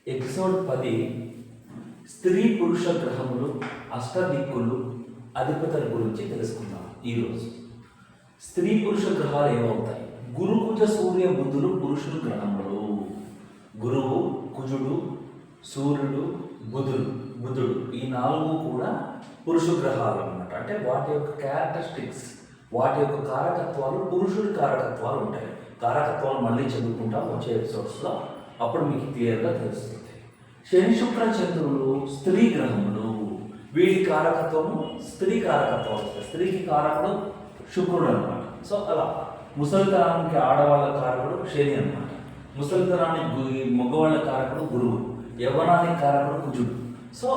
Episode 10 స్త్రీ పురుష గ్రహములు అష్టదిక్కులు అధిపతుల గురించి తెలుసుకుందాం. ఈరోజు స్త్రీ పురుష గ్రహాలు ఏమవుతాయి? గురు కుజ సూర్య బుధులు పురుషుడు గ్రహములు. గురువు, కుజుడు, సూర్యుడు, బుధుడు ఈ నాలుగు కూడా పురుష గ్రహాలు అన్నమాట. అంటే వాటి యొక్క క్యారెక్టరిస్టిక్స్, వాటి యొక్క కారకత్వాలు పురుషుడి కారకత్వాలు ఉంటాయి. కారకత్వాలు మళ్ళీ చదువుకుంటాం వచ్చే ఎపిసోడ్స్లో, అప్పుడు మీకు క్లియర్గా తెలుస్తుంది. శని శుక్ర చంద్రులు స్త్రీ గ్రహములు. వీడి కారకత్వము స్త్రీ కారకత్వం వస్తుంది. స్త్రీకి కారకుడు శుక్రుడు అనమాట. సో అలా ముసలితనానికి ఆడవాళ్ళ కారకుడు శని అనమాట. ముసలితనానికి మగవాళ్ళ కారకుడు గురువు, యవ్వనానికి కారకుడు కుజుడు. సో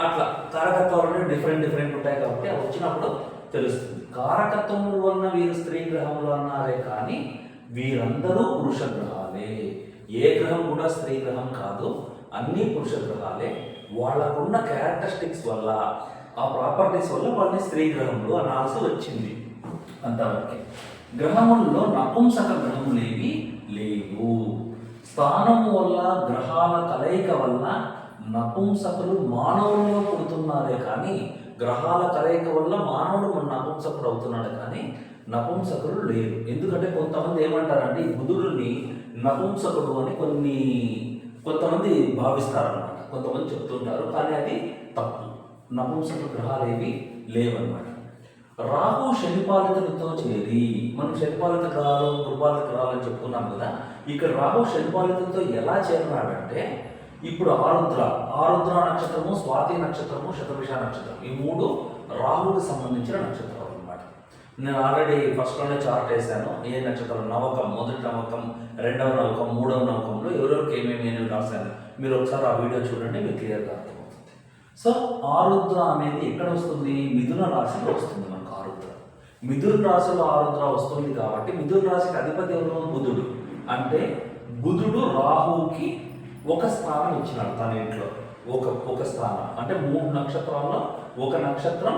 అట్లా కారకత్వాలు డిఫరెంట్ ఉంటాయి కాబట్టి అవి వచ్చినప్పుడు తెలుస్తుంది. కారకత్వముల వలన వీరు స్త్రీ గ్రహములు అన్నారే కానీ వీరందరూ పురుష గ్రహాలే. ఏ గ్రహం కూడా స్త్రీ గ్రహం కాదు, అన్నీ పురుష గ్రహాలే. వాళ్ళకున్న క్యారెక్టరిస్టిక్స్ వల్ల, ఆ ప్రాపర్టీస్ వల్ల వాళ్ళని స్త్రీ గ్రహములు అనాల్సి వచ్చింది. అంతవరకే. గ్రహముల్లో నపుంసక గ్రహములేవి లేవు. స్థానము వల్ల, గ్రహాల కలయిక వల్ల నపుంసకులు మానవుల్లో పుడుతున్నారే కానీ, గ్రహాల కలయిక వల్ల మానవుడు నపుంసకుడు అవుతున్నాడు కానీ నపుంసకులు లేరు. ఎందుకంటే కొంతమంది ఏమంటారంటే ఈ బుధుడిని నపుంసకుడు అని కొంతమంది భావిస్తారన్నమాట, కొంతమంది చెప్తుంటారు. కానీ అది తప్పు. నపుంసక గ్రహాలు ఏవి లేవన్నమాట. రాహు శనిపాలితులతో చేరి, మనం శనిపాలిత గ్రహాలు గురుపాలిత గ్రహాలు అని చెప్పుకున్నాం కదా. ఇక్కడ రాహు శనిపాలితులతో ఎలా చేరినాడంటే, ఇప్పుడు ఆరుద్ర నక్షత్రము, స్వాతి నక్షత్రము, శతభిష నక్షత్రం, ఈ మూడు రాహువుకి సంబంధించిన నక్షత్రాలు అన్నమాట. నేను ఆల్రెడీ ఫస్ట్లోనే చార్ట్ వేసాను. ఏ నక్షత్రం, నవకం, మొదటి నవకం, రెండవ నవకం, మూడవ నవకంలో ఎవరెవరికి ఏమేమి రాశాను. మీరు ఒకసారి ఆ వీడియో చూడండి, మీకు క్లియర్గా అర్థమవుతుంది. సో ఆరుద్ర అనేది ఎక్కడ వస్తుంది? మిథున రాశిలో వస్తుంది. మనకు ఆరుద్ర మిథున రాశిలో ఆరుద్ర వస్తుంది కాబట్టి మిథున రాశికి అధిపతి ఎవరు? బుధుడు. అంటే బుధుడు రాహువుకి ఒక స్థానం ఇచ్చినాడు తన ఇంట్లో. ఒక స్థానం అంటే 3 నక్షత్రాల్లో ఒక నక్షత్రం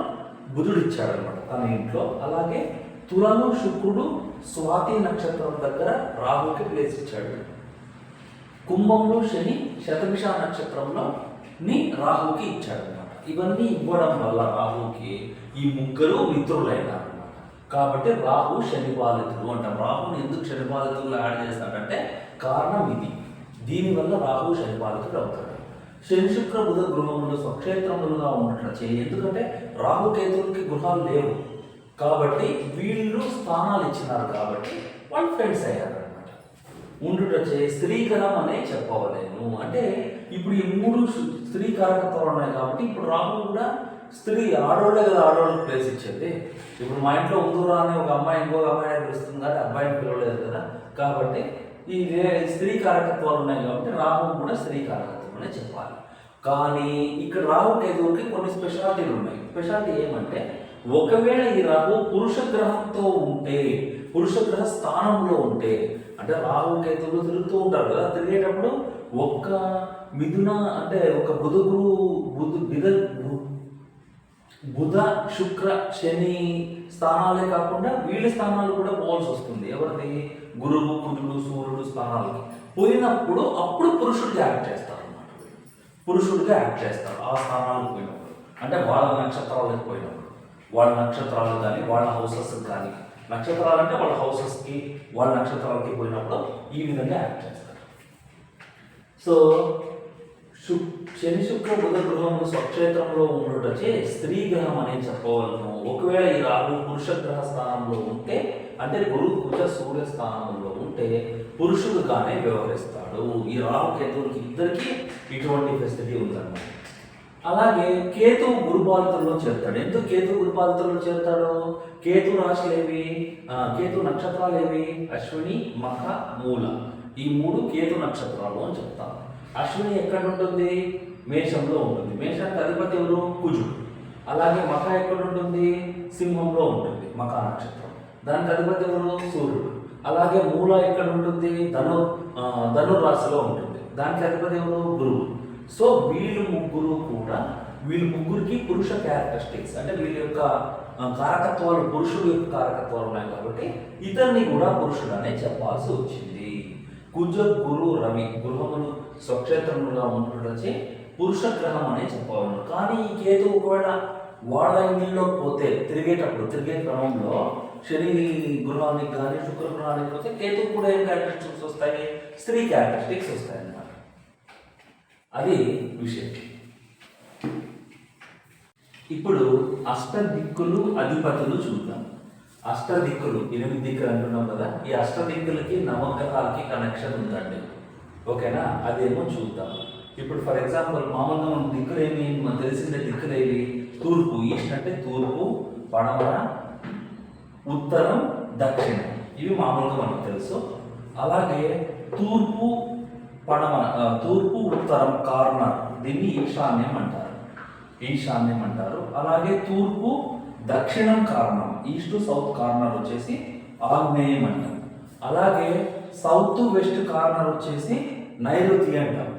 బుధుడు ఇచ్చాడు అనమాట తన ఇంట్లో. అలాగే తులను శుక్రుడు స్వాతి నక్షత్రం దగ్గర రాహుకి ప్లేస్ ఇచ్చాడు. కుంభంలో శని శతభిష నక్షత్రంలో రాహుకి ఇచ్చాడు అనమాట. ఇవన్నీ ఇవ్వడం వల్ల రాహుకి ఈ ముగ్గురు మిత్రులైనారు అనమాట. కాబట్టి రాహు శనిపాలితుడు అంటాం. రాహుని ఎందుకు శనిపాలితులు యాడ్ చేస్తాడంటే కారణం ఇది. దీనివల్ల రాహు శనిపాలితుడు అవుతాడు. శని శుక్ర బుధ గృహములు స్వక్షేత్రములుగా ఉన్నట్లు ఎందుకంటే రాహుకేతువులకి గృహాలు లేవు కాబట్టి వీళ్ళు స్థానాలు ఇచ్చినారు కాబట్టి వాళ్ళు ఫ్రెండ్స్ అయ్యారు అనమాట. ఉండుటచే స్త్రీ గ్రహం అనే చెప్పవలేను. అంటే ఇప్పుడు ఈ 3 స్త్రీ కారకత్వాలు ఉన్నాయి కాబట్టి ఇప్పుడు రాహు కూడా స్త్రీ, ఆడవాళ్ళే కదా ఆడవాళ్ళకి ప్లేస్ ఇచ్చేది. ఇప్పుడు మా ఇంట్లో ఉందూరా అని ఒక అమ్మాయి ఇంకొక అమ్మాయిని పిలుస్తుంది కానీ అబ్బాయిని పిలవలేదు కదా. కాబట్టి ఈ స్త్రీ కారకత్వాలు ఉన్నాయి కాబట్టి రాహు కూడా స్త్రీ కారకత్వం అనే చెప్పాలి. కానీ ఇక్కడ రాహు కేతువుకి కొన్ని స్పెషాలిటీలు ఉన్నాయి. స్పెషాలిటీ ఏమంటే, ఒకవేళ ఈ రాహు పురుష గ్రహంతో ఉంటే, పురుష గ్రహ స్థానంలో ఉంటే, అంటే రాహు కేతువులు తిరుగుతూ ఉంటారు కదా, తిరిగేటప్పుడు ఒక్క మిథున అంటే ఒక బుధ శుక్ర శని స్థానాలే కాకుండా వీళ్ళ స్థానాలు కూడా పోవాల్సి వస్తుంది. ఎవరిది? గురువు, కుజుడు, సూర్యుడు స్థానాలకి పోయినప్పుడు అప్పుడు పురుషుడిగా యాక్ట్ చేస్తారు అన్నమాట. పురుషుడిగా యాక్ట్ చేస్తారు ఆ స్థానాలకు పోయినప్పుడు. అంటే వాళ్ళ నక్షత్రాలకు పోయినప్పుడు, వాళ్ళ నక్షత్రాలు కానీ వాళ్ళ హౌసెస్ కానీ, నక్షత్రాలు అంటే వాళ్ళ హౌసెస్కి వాళ్ళ నక్షత్రాలకి పోయినప్పుడు ఈ విధంగా యాక్ట్ చేస్తారు. సో శని శుక్ర బుధ గృహము స్వక్షేత్రంలో ఉండటచే స్త్రీ గ్రహం అనేది చెప్పవలను. ఒకవేళ ఈ రాహు పురుష గ్రహ స్థానంలో ఉంటే, అంటే గురు కుజ సూర్య స్థానంలో ఉంటే పురుషుడుగానే వ్యవహరిస్తాడు. ఈ రాహు కేతువులకి ఇద్దరికి ఇటువంటి ఫెసిలిటీ ఉందన్నమాట. అలాగే కేతు గురుపాలితుల్లో చేరుతాడు. ఎందుకు కేతు గురుపాలితుల్లో చేరుతాడు? కేతు రాశులు ఏవి? కేతు నక్షత్రాలు ఏవి? అశ్విని, మఖ, మూల. ఈ 3 కేతు నక్షత్రాలు అని చెప్తాను. అశ్విని ఎక్కడ ఉంటుంది? మేషంలో ఉంటుంది. మేషానికి అధిపతి ఎవరు? కుజుడు. అలాగే మఖ ఎక్కడ ఉంటుంది? సింహంలో ఉంటుంది, మఖ నక్షత్రం. దానికి అధిపతి ఎవరు? సూర్యుడు. అలాగే మూల ఎక్కడ ఉంటుంది? ధనుర్రాశిలో ఉంటుంది. దానికి అధిపతి ఎవరు? గురువు. సో వీళ్ళు ముగ్గురికి పురుష క్యారెక్టరిస్టిక్స్, అంటే వీళ్ళ యొక్క కారకత్వాలు, పురుషుడు యొక్క కారకత్వాలు ఉన్నాయి కాబట్టి ఇతన్ని కూడా పురుషుడు అనే చెప్పాల్సి వచ్చింది. కుజ గురు రవి గృహములు స్వక్షేత్రములుగా ఉండటొచ్చి పురుష గ్రహం అనే చెప్పవలను. కానీ ఈ కేతు ఒకవేళ వాళ్ళ ఇంట్లో పోతే తిరిగే క్రమంలో శని గృహానికి కానీ శుక్ర గృహానికి పోతే కేతు కూడా ఏం క్యారెక్టరిస్టిక్స్ వస్తాయి? స్త్రీ క్యారెక్టరిస్టిక్స్ వస్తాయి అన్నమాట. అది విషయం. ఇప్పుడు అష్టదిక్కులు అధిపతులు చూద్దాం. అష్టదిక్కులు 8 దిక్కులు అంటున్నాం కదా, ఈ అష్టదిక్కులకి నవగ్రహాలకి కనెక్షన్ ఉందండి. ఓకేనా? అదేమో చూద్దాం. ఇప్పుడు ఫర్ ఎగ్జాంపుల్ మామూలుగా మనం దిక్కులు ఏమి మనకు తెలిసిన దిక్కులు ఏవి? తూర్పు, ఈస్ట్ అంటే తూర్పు, పడమర, ఉత్తరం, దక్షిణం, ఇవి మామూలుగా మనకు తెలుసు. అలాగే తూర్పు ఉత్తరం కార్నర్, దీన్ని ఈశాన్యం అంటారు. అలాగే తూర్పు దక్షిణం కార్నర్, ఈస్ట్ సౌత్ కార్నర్ వచ్చేసి ఆగ్నేయం అంటాం. అలాగే సౌత్ వెస్ట్ కార్నర్ వచ్చేసి నైరుతి అంటాం.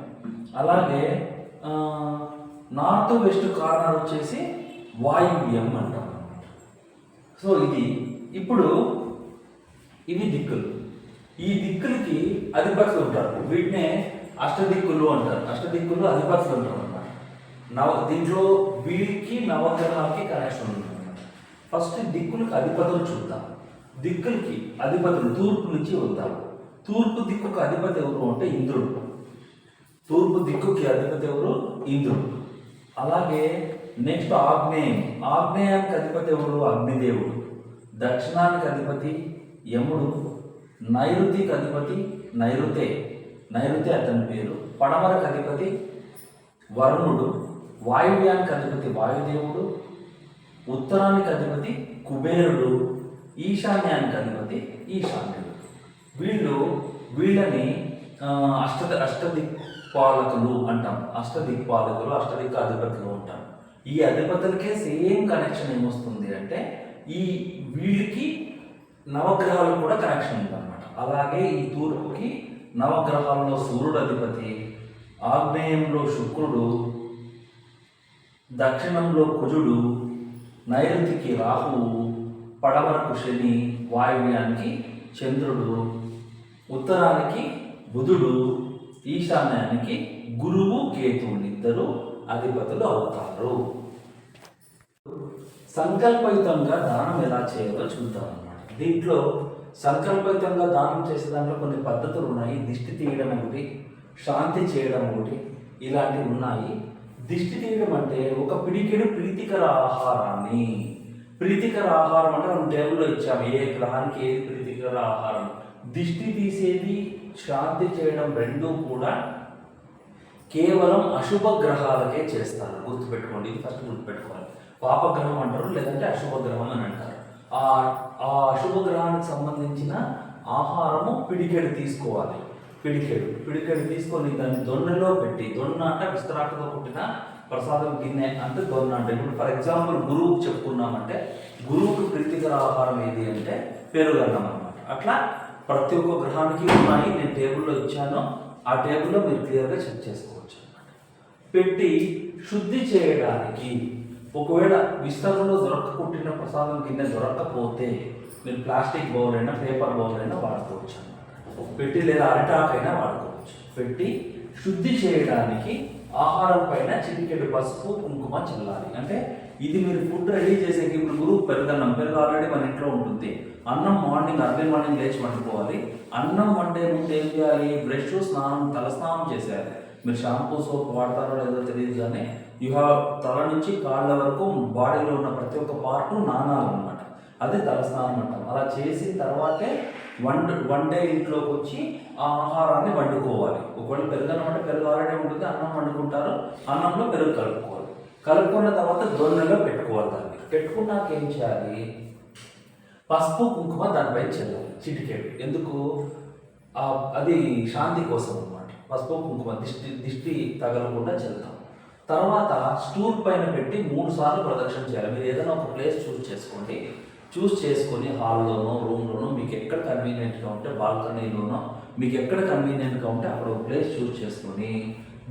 అలాగే నార్త్ వెస్ట్ కార్నర్ వచ్చేసి వాయువ్యం అంటాం. సో ఇప్పుడు ఇవి దిక్కులు. ఈ దిక్కులకి అధిపతులు ఉంటారు. వీటినే అష్టదిక్కులు అంటారు. అష్టదిక్కులు అధిపతులు ఉంటారు అన్నమాట. దీంట్లో వీరికి నవగ్రహాలకి కనెక్షన్ ఉంటుంది. ఫస్ట్ దిక్కులకి అధిపతులు చూద్దాం. దిక్కులకి అధిపతులు తూర్పు నుంచి వద్దాం. తూర్పు దిక్కుకు అధిపతి ఎవరు అంటే ఇంద్రుడు. తూర్పు దిక్కుకి అధిపతి ఎవరు? ఇంద్రుడు. అలాగే నెక్స్ట్ ఆగ్నేయానికి అధిపతి ఎవరు? అగ్నిదేవుడు. దక్షిణానికి అధిపతి యముడు. నైరుతికి అధిపతి నైరుతి అతని పేరు. పడమరకు అధిపతి వరుణుడు. వాయువ్యానికి అధిపతి వాయుదేవుడు. ఉత్తరానికి అధిపతి కుబేరుడు. ఈశాన్యానికి అధిపతి ఈశాన్యుడు. వీళ్ళని అష్టదిక్పాలకులు అంటాం. అష్టదిక్కు అధిపతులు అంటాం. ఈ అధిపతులకే సేమ్ కనెక్షన్ ఏమొస్తుంది అంటే వీళ్ళకి నవగ్రహాలకు కూడా కనెక్షన్ ఉందన్నమాట. అలాగే ఈ తూర్పుకి నవగ్రహాల్లో సూర్యుడు అధిపతి, ఆగ్నేయంలో శుక్రుడు, దక్షిణంలో కుజుడు, నైరుతికి రాహువు, పడమరకు శని, వాయువ్యానికి చంద్రుడు, ఉత్తరానికి బుధుడు, ఈశాన్యానికి గురువు, కేతువులు ఇద్దరు అధిపతులు అవుతారు. సంకల్పయుతంగా దానం ఎలా చేయాలో చూద్దాం అన్నమాట. దీంట్లో సంకల్పయుతంగా దానం చేసే దాంట్లో కొన్ని పద్ధతులు ఉన్నాయి. దిష్టి తీయడం ఒకటి, శాంతి చేయడం ఒకటి, ఇలాంటివి ఉన్నాయి. దిష్టి తీయడం అంటే ఒక పిడికెడు ప్రీతికర ఆహారాన్ని, ప్రీతికర ఆహారం అంటే మనం టేబుల్లో ఇచ్చాము, ఏ గ్రహానికి ఏది ప్రీతికర ఆహారం. దిష్టి తీసేది, శాంతి చేయడం రెండూ కూడా కేవలం అశుభ గ్రహాలకే చేస్తారు. గుర్తుపెట్టుకోండి, ఇది ఫస్ట్ గుర్తుపెట్టుకోవాలి. పాపగ్రహం అంటారు, లేదంటే అశుభ గ్రహం అని అంటారు. ఆ అశుభ గ్రహానికి సంబంధించిన ఆహారము పిడికెడు తీసుకోవాలి. పిడికెడు తీసుకొని దాన్ని దొన్నెలో పెట్టి, దొన్న అంటే విస్తరాకుతో పుట్టిన ప్రసాదం గిన్నె అంటే దొన్న అంటే. ఇప్పుడు ఫర్ ఎగ్జాంపుల్ గురువుకు చెప్పుకున్నామంటే గురువుకు ప్రీతికర ఆహారం ఏది అంటే పెరుగన్నం అన్నమాట. అట్లా ప్రతి ఒక్క గ్రహానికి ఉన్నాయి. నేను టేబుల్లో ఇచ్చాను, ఆ టేబుల్లో మీరు క్లియర్గా చెక్ చేసుకోవచ్చు అన్నమాట. పెట్టి శుద్ధి చేయడానికి ఒకవేళ విస్తరణలో పుట్టిన ప్రసాదం గిన్నె దొరకకపోతే మీరు ప్లాస్టిక్ బౌల్ అయినా పేపర్ బౌల్ అయినా వాడుకోవచ్చు అన్నమాట. పెట్టి లేదా అరిటాకైనా వాడుకోవచ్చు. పెట్టి శుద్ధి చేయడానికి ఆహారం పైన చిటికెడు పసుపు కుంకుమ చల్లాలి. అంటే ఇది మీరు ఫుడ్ రెడీ చేసేకి ఇప్పుడు గురువు పెరుగు ఆల్రెడీ మన ఇంట్లో ఉంటుంది. అన్నం అర్లీ మార్నింగ్ లేచి వండుకోవాలి. అన్నం వండే ముందు ఏం చేయాలి? బ్రష్, తలస్నానం చేసేయాలి. మీరు షాంపూ సోప్ వాడతారో లేదో తెలియదు, కానీ తల నుంచి కాళ్ళ వరకు బాడీలో ఉన్న ప్రతి ఒక్క పార్ట్ నానాలన్నమాట. అదే తలస్నానం అంటాం. అలా చేసిన తర్వాతే వండే ఇంట్లోకి వచ్చి ఆ ఆహారాన్ని వండుకోవాలి. ఒకవేళ పెరుగన్నం అంటే పెరుగు ఆల్రెడీ ఉంటుంది, అన్నం వండుకుంటారు, అన్నంలో పెరుగు కలుపుకోవాలి. కలుపుకున్న తర్వాత దొన్నెలో పెట్టుకోవాలి. దాన్ని పెట్టుకున్నాక ఏం చేయాలి? పసుపు కుంకుమ దానిపై చల్లాలి చిటికెడు. ఎందుకు? అది శాంతి కోసం అన్నమాట. పసుపు కుంకుమ దిష్టి తగలకుండా చల్లుతాం. తర్వాత స్టూల్ పైన పెట్టి 3 సార్లు ప్రదక్షిణ చేయాలి. మీరు ఏదైనా ఒక ప్లేస్ చూస్ చేసుకొని హాల్లోనో రూమ్లోనో మీకు ఎక్కడ కన్వీనియంట్గా ఉంటే, బాల్కనీలోనో మీకు ఎక్కడ కన్వీనియంట్గా ఉంటే అక్కడ ఒక ప్లేస్ చూస్ చేసుకొని,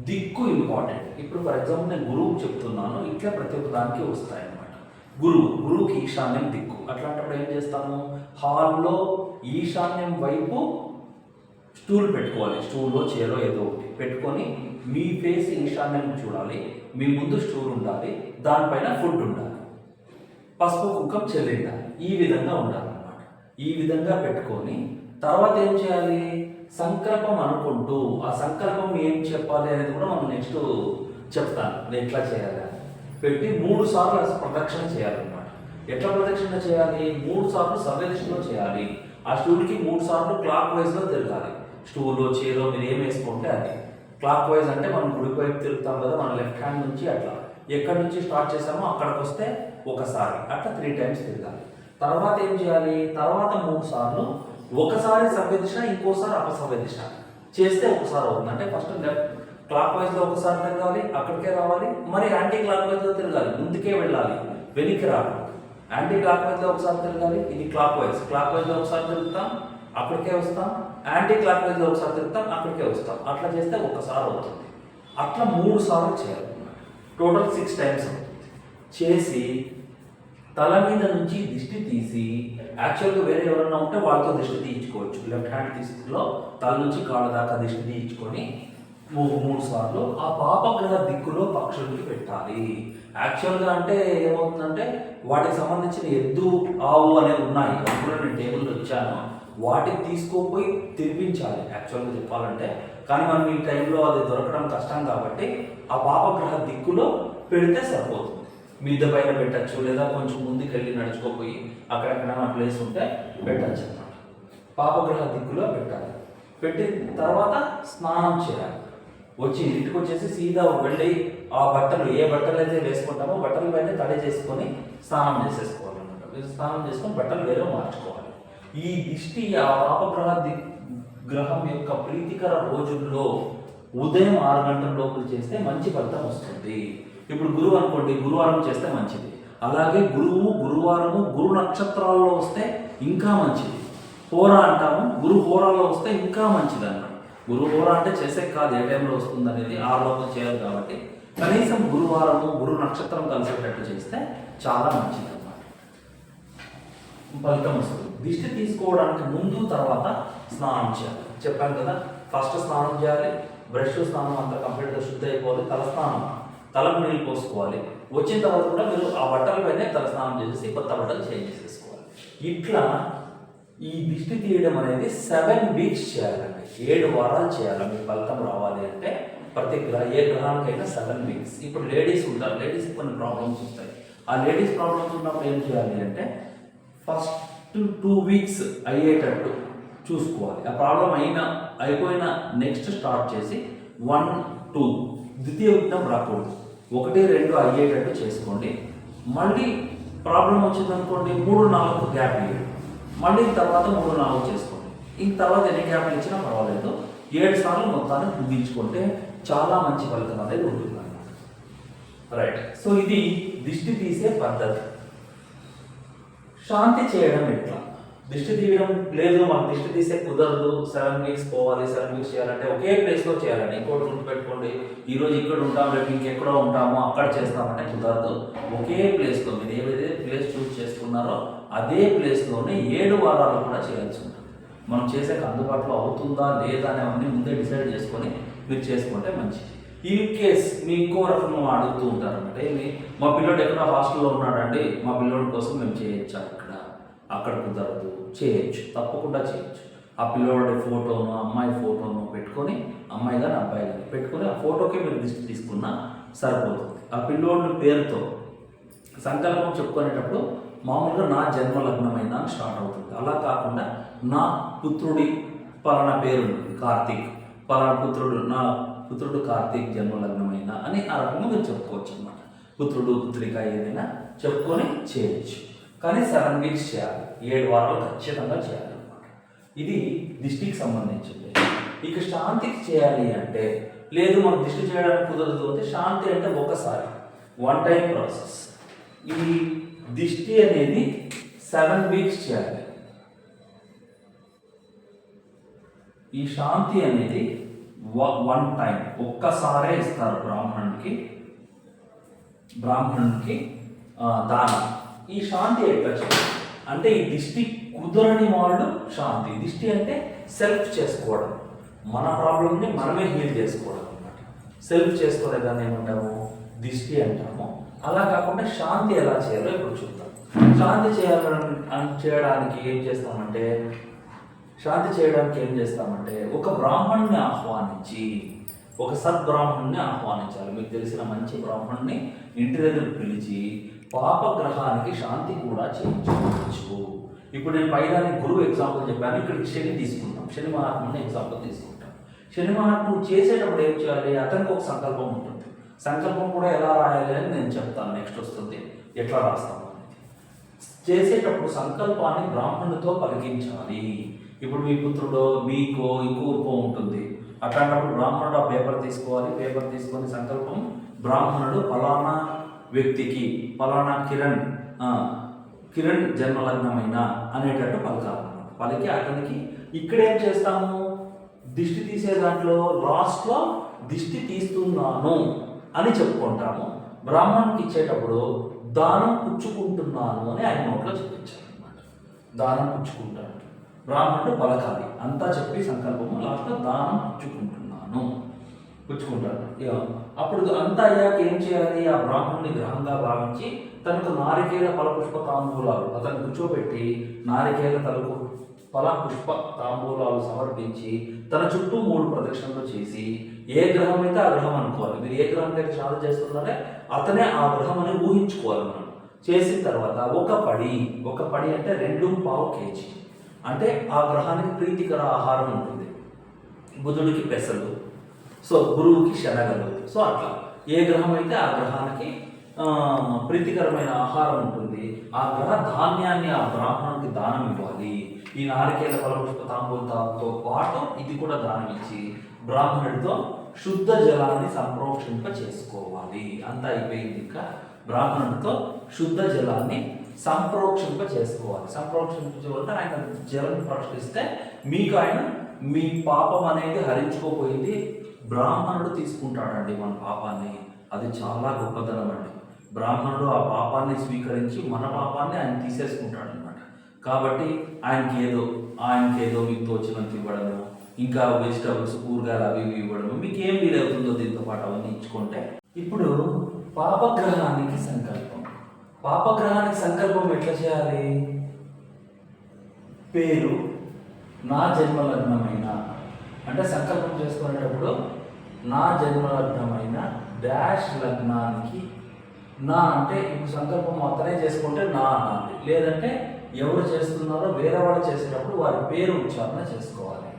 దిక్కు ఇంపార్టెంట్. ఇప్పుడు ఫర్ ఎగ్జాంపుల్ నేను గురువుకు చెప్తున్నాను, ఇట్లా ప్రతి ఒక్క దానికి వస్తాయి అన్నమాట. గురువుకి ఈశాన్యం దిక్కు. అట్లాంటప్పుడు ఏం చేస్తాము? హాల్లో ఈశాన్యం వైపు స్టూల్ పెట్టుకోవాలి. స్టూల్లో చైరో ఏదో ఒకటి. పెట్టుకొని మీ ఫేస్ ఈశాన్యం చూడాలి, మీ ముందు స్టూల్ ఉండాలి, దానిపైన ఫుడ్ ఉండాలి, పసుపు కుంకం చెల్లిండాలి. ఈ విధంగా ఉండాలన్నమాట. ఈ విధంగా పెట్టుకొని తర్వాత ఏం చేయాలి, సంకల్పం అనుకుంటూ ఆ సంకల్పం ఏం చెప్పాలి అనేది కూడా మనం నెక్స్ట్ చెప్తాను ఎట్లా చేయాలి. పెట్టి 3 సార్లు ప్రదక్షిణ చేయాలన్నమాట. ఎట్లా ప్రదక్షిణ చేయాలి, 3 సార్లు సవ్యదిశలో చేయాలి. ఆ స్టూల్కి 3 సార్లు క్లాక్ వైజ్లో తిరగాలి. స్టూలో చీరో మీరు ఏం వేసుకుంటే అది క్లాక్ వైజ్ అంటే మనం కుడి వైపు తిరుగుతాం కదా, మన లెఫ్ట్ హ్యాండ్ నుంచి అట్లా ఎక్కడి నుంచి స్టార్ట్ చేసామో అక్కడికి వస్తే ఒకసారి అట్లా 3 టైమ్స్ తిరగాలి. తర్వాత ఏం చేయాలి, తర్వాత 3 సార్లు ఒకసారి సవ్యదిశ ఇంకోసారి అపసవ్య దిశ చేస్తే ఒకసారి అవుతుంది. అంటే ఫస్ట్ లెఫ్ట్ క్లాక్ వైజ్లో ఒకసారి తిరగాలి, అక్కడికే రావాలి, మరి యాంటీ క్లాక్ వైజ్లో తిరగాలి, ముందుకే వెళ్ళాలి, వెనక్కి రాకూడదు. యాంటీ క్లాక్ వైజ్లో ఒకసారి తిరగాలి, ఇది క్లాక్ వైజ్లో ఒకసారి తిరుగుతాం, అక్కడికే వస్తాం, యాంటీ క్లాక్ వైజ్లో ఒకసారి తిరుగుతాం, అక్కడికే వస్తాం. అట్లా చేస్తే ఒకసారి అవుతుంది. అట్లా 3 సార్లు చేయాలి. టోటల్ 6 టైమ్స్ అవుతుంది. చేసి తల మీద నుంచి దిష్టి తీసి, యాక్చువల్గా వేరే ఎవరన్నా ఉంటే వాళ్ళతో దిష్టి తీయించుకోవచ్చు. లెఫ్ట్ హ్యాండ్ దిష్టిలో తల నుంచి కాళ్ళ దాకా దిష్టి తీయించుకొని 3 సార్లు ఆ పాపగ్రహ దిక్కులో పక్షులకి పెట్టాలి. యాక్చువల్గా అంటే ఏమవుతుందంటే వాటికి సంబంధించిన ఎద్దు ఆవు అనేవి ఉన్నాయి, అప్పుడు నేను టేబుల్లో ఇచ్చాను, వాటికి తీసుకోపోయి తినిపించాలి యాక్చువల్గా చెప్పాలంటే. కానీ మనం ఈ టైంలో అది దొరకడం కష్టం కాబట్టి ఆ పాపగ్రహ దిక్కులో పెడితే సరిపోతుంది. మిద్దె పైన పెట్టచ్చు, లేదా కొంచెం ముందుకు వెళ్ళి నడుచుకోపోయి అక్కడెక్కడైనా ప్లేస్ ఉంటే పెట్టచ్చు అన్నమాట. పాపగ్రహ దిక్కులో పెట్టాలి. పెట్టిన తర్వాత స్నానం చేయాలి. వచ్చి ఇంటికి వచ్చేసి సీదా వెళ్ళి ఆ బట్టలు ఏ బట్టలు అయితే వేసుకుంటామో బట్టల పైన తడి చేసుకొని స్నానం చేసేసుకోవాలన్నమాట. స్నానం చేసుకొని బట్టలు వేరే మార్చుకోవాలి. ఈ దిష్టి ఆ పాపగ్రహ గ్రహం యొక్క ప్రీతికర రోజుల్లో ఉదయం 6 గంటల లోపల చేస్తే మంచి ఫలితం వస్తుంది. ఇప్పుడు గురువు అనుకోండి, గురువారం చేస్తే మంచిది. అలాగే గురువారము గురు నక్షత్రాల్లో వస్తే ఇంకా మంచిది. హోరా అంటాము, గురు హోరాలో వస్తే ఇంకా మంచిది అన్నమాట. గురు హోరా అంటే చేసే కాదు, ఏ టైంలో వస్తుంది అనేది 6 లోపల చేయాలి కాబట్టి కనీసం గురువారము గురు నక్షత్రం కలిసేటట్టు చేస్తే చాలా మంచిది అన్నమాట, ఫలితం వస్తుంది. దిష్టి తీసుకోవడానికి ముందు తర్వాత స్నానం చేయాలి. చెప్పాను కదా, ఫస్ట్ స్నానం చేయాలి, బ్రష్ స్నానం అంతా కంప్లీట్గా శుద్ధి అయిపోవాలి, తల స్నానం, తలకు నీళ్ళు పోసుకోవాలి. వచ్చిన తర్వాత కూడా మీరు ఆ బట్టలపైనే తల స్నానం చేసేసి కొత్త బట్టలు చేంజ్ చేసేసుకోవాలి. ఇట్లా ఈ దిష్టి తీయడం అనేది 7 వీక్స్ చేయాలండి, 7 వారాలు చేయాలి. మీకు ఫలితం రావాలి అంటే ప్రతి ఏ గ్రహానికైనా 7 వీక్స్. ఇప్పుడు లేడీస్ ఉంటారు, లేడీస్ కొన్ని ప్రాబ్లమ్స్ వస్తాయి. ఆ లేడీస్ ప్రాబ్లమ్స్ ఉన్నప్పుడు ఏం చేయాలి అంటే ఫస్ట్ 2 వీక్స్ అయ్యేటట్టు చూసుకోవాలి. ఆ ప్రాబ్లం అయిపోయిన నెక్స్ట్ స్టార్ట్ చేసి 1, 2 ద్వితీయ విఘ్నం రాకూడదు, 1, 2 అయ్యేటట్టు చేసుకోండి. మళ్ళీ ప్రాబ్లం వచ్చిందనుకోండి 3, 4 గ్యాప్ ఇవ్వండి, మళ్ళీ తర్వాత 3, 4 చేసుకోండి. ఈ తర్వాత ఎన్ని గ్యాప్లు ఇచ్చినా పర్వాలేదు, 7 సార్లు మొత్తాన్ని ముగించుకుంటే చాలా మంచి ఫలితం అనేది ఉంటుంది అన్నమాట. రైట్. సో ఇది దిష్టి తీసే పద్ధతి. శాంతి చేయడం ఎట్లా? దిష్టి తీయడం లేదు, మనకు దిష్టి తీసే కుదరదు, 7 వీక్స్ పోవాలి, 7 వీక్స్ చేయాలంటే ఒకే ప్లేస్లో చేయాలని. ఇంకోటి గుర్తుపెట్టుకోండి, ఈరోజు ఇక్కడ ఉంటాం, రేపు ఇంకెక్కడో ఉంటామో అక్కడ చేస్తామంటే కుదరదు. ఒకే ప్లేస్లో మీరు ఏదైతే ప్లేస్ చూస్ చేసుకున్నారో అదే ప్లేస్లోనే 7 వారాలు కూడా చేయాల్సి ఉంటుంది. మనం చేసేకి అందుబాటులో అవుతుందా లేదా అనేవన్నీ ముందే డిసైడ్ చేసుకొని మీరు చేసుకుంటే మంచిది. ఇన్ కేస్ మీ ఇంకో రకంగా అడుగుతూ ఉంటారు అనమాట, ఏమి మా పిల్లోడు ఎక్కడ హాస్టల్లో ఉన్నాడండి, మా పిల్లోడి కోసం మేము చేయొచ్చా, అక్కడ కుదరదు, చేయొచ్చు, తప్పకుండా చేయొచ్చు. ఆ పిల్లోడి ఫోటోను, అమ్మాయి ఫోటోను పెట్టుకొని, అమ్మాయి కానీ అబ్బాయి కానీ పెట్టుకొని ఆ ఫోటోకే మీరు దిష్టి తీసుకున్నా సరిపోతుంది. ఆ పిల్లోడి పేరుతో సంకల్పం చెప్పుకునేటప్పుడు మామూలుగా నా జన్మ లగ్నమైన స్టార్ట్ అవుతుంది. అలా కాకుండా నా పుత్రుడి పలానా పేరు కార్తీక్, పలానా నా పుత్రుడు కార్తీక్ జన్మ లగ్నమైన అని ఆ రకంగా మీరు చెప్పుకోవచ్చు అన్నమాట. పుత్రుడు పుత్రిక ఏదైనా చెప్పుకొని చేయొచ్చు. కానీ 7 వీక్స్ చేయాలి, 7 వారాలు ఖచ్చితంగా చేయాలన్నమాట. ఇది దిష్టికి సంబంధించింది. ఇక శాంతికి చేయాలి అంటే, లేదు మనకు దిష్టి చేయడానికి కుదరదు అంటే, శాంతి అంటే ఒకసారి 1 టైం ప్రాసెస్. ఈ దిష్టి అనేది 7 వీక్స్ చేయాలి. ఈ శాంతి అనేది 1 టైం ఒక్కసారే ఇస్తారు బ్రాహ్మణునికి దానం. ఈ శాంతి ఎట్లా చేయాలి అంటే, ఈ దిష్టి కుదరని వాళ్ళు శాంతి. దిష్టి అంటే సెల్ఫ్ చేసుకోవడం. మన ప్రాబ్లమ్ని మనమే హీల్ చేసుకోవడం అనమాట. సెల్ఫ్ చేసుకునే దాన్ని ఏమంటాము, దిష్టి అంటాము. అలా కాకుండా శాంతి ఎలా చేయాలో ఇప్పుడు చూద్దాం. శాంతి చేయడానికి ఏం చేస్తామంటే, ఒక బ్రాహ్మణుని ఆహ్వానించి, ఒక సద్బ్రాహ్మణుని ఆహ్వానించాలి. మీకు తెలిసిన మంచి బ్రాహ్మణుని ఇంటి దగ్గర పిలిచి పాపగ్రహానికి శాంతి కూడా చేయించుకోవచ్చు. ఇప్పుడు నేను పైదానికి గురువు ఎగ్జాంపుల్ చెప్పాను, ఇక్కడికి శని తీసుకుంటాం, శని మహాత్ముని ఎగ్జాంపుల్ తీసుకుంటాం. శని మహాత్ముడు చేసేటప్పుడు ఏం చేయాలి, అతనికి ఒక సంకల్పం ఉంటుంది. సంకల్పం కూడా ఎలా రాయాలి అని నేను చెప్తాను, నెక్స్ట్ వస్తుంది ఎట్లా రాస్తాము అనేది. చేసేటప్పుడు సంకల్పాన్ని బ్రాహ్మణుడితో పలికించాలి. ఇప్పుడు మీ పుత్రుడు మీకు ఇంకో ఉంటుంది, అట్లాంటప్పుడు బ్రాహ్మణుడు ఆ పేపర్ తీసుకోవాలి. పేపర్ తీసుకొని సంకల్పం బ్రాహ్మణుడు ఫలానా వ్యక్తికి, ఫలానా కిరణ్ జన్మలగ్నమైన అనేటట్టు పలకాలన్నమాట. పలికి అతనికి ఇక్కడేం చేస్తాము, దిష్టి తీసే దాంట్లో లాస్ట్లో దిష్టి తీస్తున్నాను అని చెప్పుకుంటాము. బ్రాహ్మణునికి ఇచ్చేటప్పుడు దానం పుచ్చుకుంటున్నాను అని ఆయన నోట్లో చెప్పించాలన్నమాట. దానం పుచ్చుకుంటాను, బ్రాహ్మణుడు పలకాలి, అంతా చెప్పి సంకల్పము లాస్ట్లో దానం పుచ్చుకుంటాను. అప్పుడు అంతా అయ్యాక ఏం చేయాలి, ఆ బ్రాహ్మణుని గ్రహంగా భావించి తనకు నారికేల ఫలపుష్ప తాంబూలాలు అతను కూర్చోబెట్టి నారికేల ఫలపుష్ప తాంబూలాలు సమర్పించి తన చుట్టూ 3 ప్రదక్షిణలు చేసి, ఏ గ్రహం అయితే ఆ గ్రహం అనుకోవాలి. మీరు ఏ గ్రహం అయితే సాధన చేస్తున్నారే అతనే ఆ గ్రహం అని ఊహించుకోవాలి మనం. చేసిన తర్వాత ఒక పడి అంటే 2.5 kg, అంటే ఆ గ్రహానికి ప్రీతికర ఆహారం ఉంటుంది. బుధుడికి పెసలు, సో గురువుకి శనగలు, సో అట్లా ఏ గ్రహం అయితే ఆ గ్రహానికి ప్రీతికరమైన ఆహారం ఉంటుంది. ఆ గ్రహ ధాన్యాన్ని ఆ బ్రాహ్మణుడికి దానం ఇవ్వాలి. ఈ నారికేల ఫలపుష్ప తాంబూలంతో పాటు ఇది కూడా దానం ఇచ్చి బ్రాహ్మణుడితో శుద్ధ జలాన్ని సంప్రోక్షింప చేసుకోవాలి. అంతా అయిపోయింది. ఇంకా బ్రాహ్మణుడితో శుద్ధ జలాన్ని సంప్రోక్షింప చేసుకోవాలి. సంప్రోక్షించవలన ఆయన జలం ప్రశ్నిస్తే మీకు ఆయన మీ పాపం అనేది హరించుకోపోయింది, బ్రాహ్మణుడు తీసుకుంటాడండి మన పాపాన్ని. అది చాలా గొప్పదనం అండి. బ్రాహ్మణుడు ఆ పాపాన్ని స్వీకరించి మన పాపాన్ని ఆయన తీసేసుకుంటాడు అనమాట. కాబట్టి ఆయనకి ఏదో మీకు తోచినంత ఇవ్వడము, ఇంకా వెజిటబుల్స్ కూరగాయలు అవి ఇవ్వడము, మీకు ఏం వీలవుతుందో దీంతో పాటు అవన్నీ ఇచ్చుకుంటే. ఇప్పుడు పాపగ్రహానికి సంకల్పం ఎట్లా చేయాలి, పేరు నా జన్మలగ్నమైన, అంటే సంకల్పం చేసుకునేటప్పుడు నా జన్మలగ్నమైన డాష్ లగ్నానికి, నా అంటే ఇప్పుడు సంకల్పం అతనే చేసుకుంటే నా అనాలి, లేదంటే ఎవరు చేస్తున్నారో వేరే వాళ్ళు చేసేటప్పుడు వారి పేరు ఉచ్చారణ చేసుకోవాలి.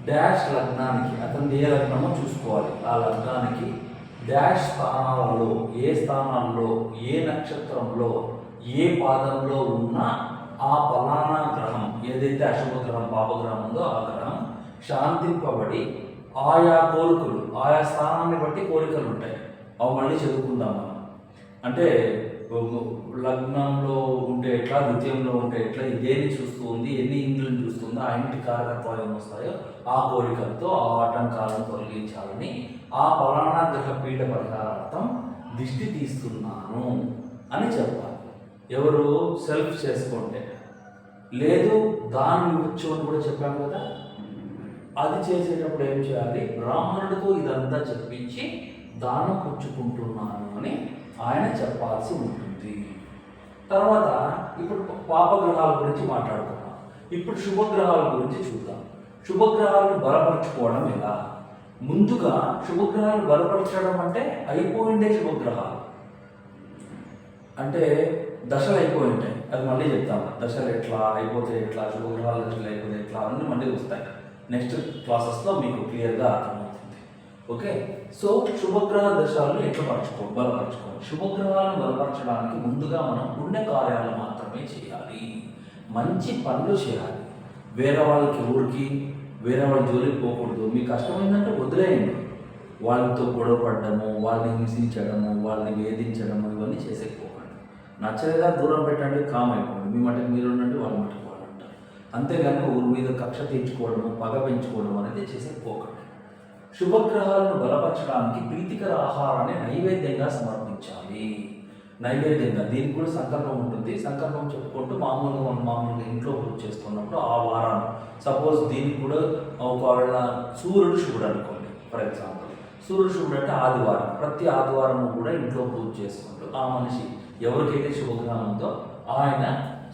డాష్ లగ్నానికి అతను ఏ లగ్నమో చూసుకోవాలి. ఆ లగ్నానికి డాష్ స్థానాలలో, ఏ స్థానాల్లో, ఏ నక్షత్రంలో, ఏ పాదంలో ఉన్న ఆ ఫలానా గ్రహం, ఏదైతే అశుభ గ్రహం పాపగ్రహం ఉందో ఆ గ్రహం శాంతింపబడి ఆయా కోరికలు, ఆయా స్థానాన్ని బట్టి కోరికలు ఉంటాయి. అవి మళ్ళీ చదువుకుందాం మనం. అంటే లగ్నంలో ఉంటే ఎట్లా, ద్వితీయంలో ఉంటే ఎట్లా, దేన్ని చూస్తూ ఉంది, ఎన్ని ఇంద్రులను చూస్తుందో, ఆ ఇంటి కారకత్వాలు ఏమి వస్తాయో ఆ కోరికలతో ఆ ఆటంకాలను తొలగించాలని ఆ ఫలానా గ్రహ పీఠ పరిహారార్థం దిష్టి తీస్తున్నాను అని చెప్పాలి. ఎవరు సెల్ఫ్ చేసుకుంటే, లేదు దానం ఇవ్వచ్చు అని కూడా చెప్పాము కదా. అది చేసేటప్పుడు ఏం చేయాలి, బ్రాహ్మణుడితో ఇదంతా చెప్పించి దానం పుచ్చుకుంటున్నాను అని ఆయన చెప్పాల్సి ఉంటుంది. తర్వాత ఇప్పుడు పాపగ్రహాల గురించి మాట్లాడుకున్నాం. ఇప్పుడు శుభగ్రహాల గురించి చూద్దాం. శుభగ్రహాలను బలపరచుకోవడం ఎలా? ముందుగా శుభగ్రహాలు బలపరచడం అంటే అయిపోయిండే శుభగ్రహాలు అంటే దశలు అయిపోయి ఉంటాయి. అది మళ్ళీ చెప్తాము, దశలు ఎట్లా అయిపోతే ఎట్లా, శుభగ్రహాల దశలు అయిపోతే ఎట్లా అన్నీ మళ్ళీ వస్తాయి. నెక్స్ట్ క్లాసెస్లో మీకు క్లియర్గా అర్థమవుతుంది. ఓకే, సో శుభగ్రహ దశలను ఎట్లా బలపరచుకోవాలి. శుభగ్రహాలను బలపరచడానికి ముందుగా మనం పుణ్యకార్యాలు మాత్రమే చేయాలి, మంచి పనులు చేయాలి. వేరే వాళ్ళ జోలికి పోకూడదు. మీకు కష్టమైందంటే వదిలేయండి. వాళ్ళతో గొడవపడము, వాళ్ళని హింసించడము, వాళ్ళని వేధించడము, ఇవన్నీ చేసేకపోకండి. నచ్చలేదా దూరం పెట్టండి, కామ్ అయిపోండి. మీ మటుకు మీరు ఉండండి, వాళ్ళ మటుకు వాళ్ళు ఉంటారు. అంతేగాని ఊరి మీద కక్ష తీర్చుకోవడము, పగ పెంచుకోవడం అనేది చేసేకపోకండి. శుభగ్రహాలను బలపరచడానికి ప్రీతికర ఆహారాన్ని నైవేద్యంగా సమర్పించాలి. నైవేద్యంగా దీనికి కూడా సంకల్పం ఉంటుంది. సంకల్పం చెప్పుకుంటూ మామూలుగా ఇంట్లో పూజ చేసుకున్నప్పుడు ఆ వారాన్ని సపోజ్ దీనికి కూడా ఒకవేళ సూర్యుడు శుభుడు అనుకోండి. ఫర్ ఎగ్జాంపుల్ సూర్యుడు శుభుడు అంటే ఆదివారం, ప్రతి ఆదివారం కూడా ఇంట్లో పూజ చేసుకుంటూ ఆ మనిషి ఎవరికైతే శుభగ్రహం ఉందో ఆయన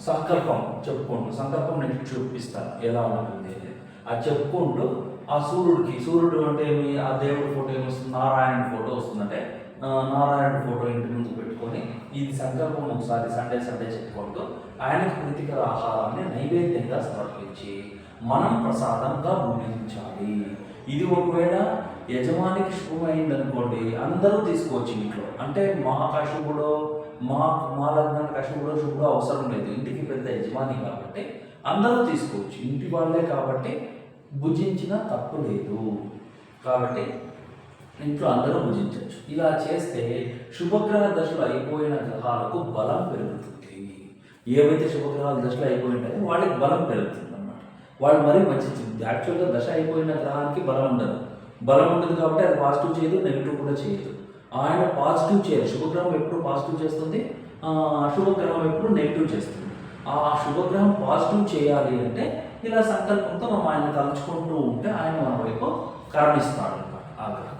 సంకల్పం చెప్పుకుంటూ, సంకల్పం నేను చూపిస్తాను ఎలా ఉంటుంది అనేది, అది చెప్పుకుంటూ ఆ సూర్యుడు అంటే ఏమి, ఆ దేవుడి ఫోటో ఏమొస్తుంది, నారాయణ ఫోటో వస్తుందంటే నారాయణ ఫోటో ఇంటి ముందు పెట్టుకొని ఇది సంకల్పం ఒకసారి సండే చెప్పుకుంటూ ఆయనకు ప్రీతికర ఆహారాన్ని నైవేద్యంగా సమర్పించి మనం ప్రసాదంగా భుజించాలి. ఇది ఒకవేళ యజమానికి శుభమైంది అనుకోండి, అందరూ తీసుకోవచ్చు ఇంట్లో. అంటే మా కశుభుడో మా లగ్నానికి శుభుడో అవసరం లేదు. ఇంటికి పెద్ద యజమాని కాబట్టి అందరూ తీసుకోవచ్చు, ఇంటి వాళ్ళే కాబట్టి భుజించిన తప్పు లేదు. కాబట్టి ఇంట్లో అందరూ భుజించవచ్చు. ఇలా చేస్తే శుభగ్రహ దశలు అయిపోయిన గ్రహాలకు బలం పెరుగుతుంది. ఏవైతే శుభగ్రహాల దశలు అయిపోయింటాయో వాళ్ళకి బలం పెరుగుతుంది అన్నమాట. వాళ్ళు మరీ మంచిది. యాక్చువల్గా దశ అయిపోయిన గ్రహానికి బలం ఉండదు కాబట్టి అది పాజిటివ్ చేయదు, నెగిటివ్ కూడా చేయదు. ఆయన పాజిటివ్ చేయదు. శుభగ్రహం ఎప్పుడు పాజిటివ్ చేస్తుంది, అశుభగ్రహం ఎప్పుడు నెగిటివ్ చేస్తుంది. ఆ శుభగ్రహం పాజిటివ్ చేయాలి అంటే ఇలా సంకల్పంతో మనం ఆయన తలుచుకుంటూ ఉంటే ఆయన మన వైపు కరుణిస్తాడు అన్నమాట. ఆ గ్రహం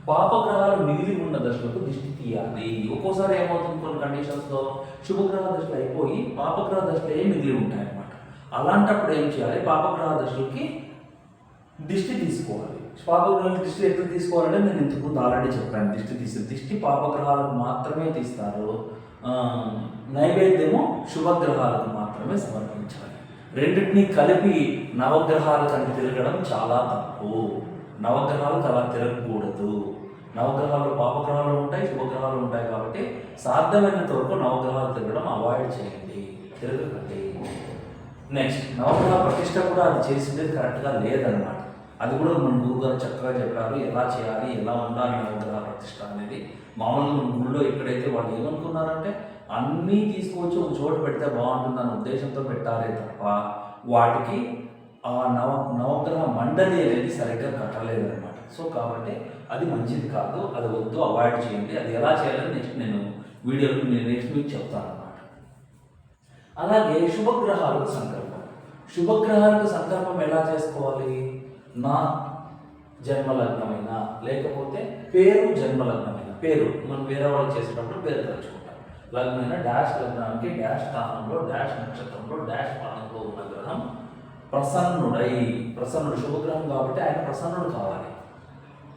పాపగ్రహాలు మిగిలి ఉన్న దశలకు దిష్టి తీయాలి. ఒక్కోసారి ఏమవుతుంది, కొన్ని కండిషన్స్లో శుభగ్రహ దశలు అయిపోయి పాపగ్రహ దశలు మిగిలి ఉంటాయన్నమాట. అలాంటప్పుడు ఏం చేయాలి, పాపగ్రహ దశలకి దిష్టి తీసుకోవాలి. పాపగ్రహాలకు దిష్టి ఎట్లా తీసుకోవాలంటే నేను ఇంతకుముందు ఆల్రెడీ చెప్పాను. దిష్టి పాపగ్రహాలకు మాత్రమే తీస్తారు, నైవేద్యము శుభగ్రహాలకు మాత్రమే సమర్పించాలి. రెండింటినీ కలిపి నవగ్రహాలకు అని తిరగడం చాలా తప్పు. నవగ్రహాలకు అలా తిరగకూడదు. నవగ్రహాలు పాపగ్రహాలు ఉంటాయి, శుభగ్రహాలు ఉంటాయి కాబట్టి సాధ్యమైనంత వరకు నవగ్రహాలు తిరగడం అవాయిడ్ చేయండి, తిరగకండి. నెక్స్ట్ నవగ్రహ ప్రతిష్ట కూడా అది చేసింది కరెక్ట్గా లేదనమాట. అది కూడా మన గురువుగారు చక్కగా చెప్పారు ఎలా చేయాలి, ఎలా ఉండాలి నవగ్రహ ప్రతిష్ట అనేది. మామూలుగా మన గుళ్ళో ఎక్కడైతే వాళ్ళు ఏమనుకున్నారంటే అన్నీ తీసుకొచ్చి ఒక చోట పెడితే బాగుంటుందన్న ఉద్దేశంతో పెట్టారే తప్ప వాటికి ఆ నవగ్రహ మండలి అనేది సరిగ్గా కట్టలేదన్నమాట. సో కాబట్టి అది మంచిది కాదు, అది వద్దు, అవాయిడ్ చేయండి. అది ఎలా చేయాలని నెక్స్ట్ నేను వీడియోలో నెక్స్ట్ వీక్ చెప్తాను అన్నమాట. అలాగే శుభగ్రహాలకు సంకల్పం ఎలా చేసుకోవాలి, నా జన్మలగ్నమైన లేకపోతే పేరు జన్మలగ్నమైన పేరు మనం వేరే వాళ్ళు చేసేటప్పుడు పేరు తలుచుకుంటాం. లగ్నమైన డాష్ లగ్నానికి డాష్ స్థానంలో డాష్ నక్షత్రంలో డాష్ పాదంలో ఉన్న గ్రహం ప్రసన్నుడు శుభగ్రహం కాబట్టి ఆయన ప్రసన్నుడు కావాలి.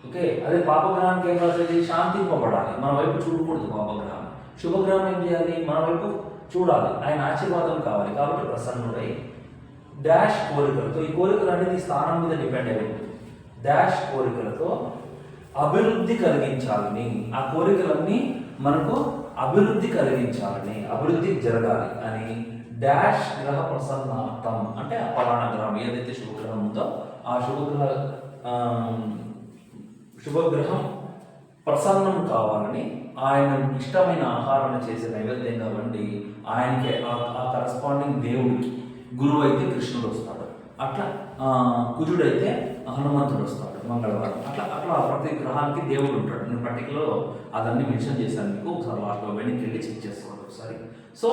ఓకే, అదే పాపగ్రహానికి ఏం రాసేది, శాంతింపబడాలి, మన వైపు చూడకూడదు పాపగ్రహం. శుభగ్రహం ఏం చేయాలి, మన వైపు చూడాలి, ఆయన ఆశీర్వాదం కావాలి. కాబట్టి ప్రసన్నుడై డాష్ కోరికలతో, ఈ కోరికలు అనేది స్థానం మీద డిపెండ్ అయి ఉంటుంది. డాష్ కోరికలతో అభివృద్ధి కలిగించాలని, ఆ కోరికలన్నీ మనకు అభివృద్ధి కలిగించాలని, అభివృద్ధి జరగాలి అని డాష్ గ్రహ ప్రసన్నార్థం అంటే ఆ పలానా గ్రహం ఏదైతే శుభగ్రహం ఉందో ఆ శుభగ్రహం ప్రసన్నం కావాలని ఆయన ఇష్టమైన ఆహారాన్ని చేసే నైవేద్యంగా వండి ఆయనకి ఆ కరస్పాండింగ్ దేవుడికి, గురువు అయితే కృష్ణుడు వస్తాడు, అట్లా కుజుడైతే హనుమంతుడు వస్తాడు మంగళవారం, అట్లా ప్రతి గ్రహానికి దేవుడు ఉంటాడు. నేను పర్టికులర్ అదన్నీ మెన్షన్ చేశాను మీకు, ఒకసారి లాస్ట్లో వెనక్కి వెళ్ళి చెక్ చేసుకోండి ఒకసారి. సో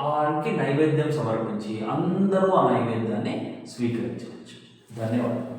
ఆయనకి నైవేద్యం సమర్పించి అందరూ ఆ నైవేద్యాన్ని స్వీకరించవచ్చు. ధన్యవాదాలు.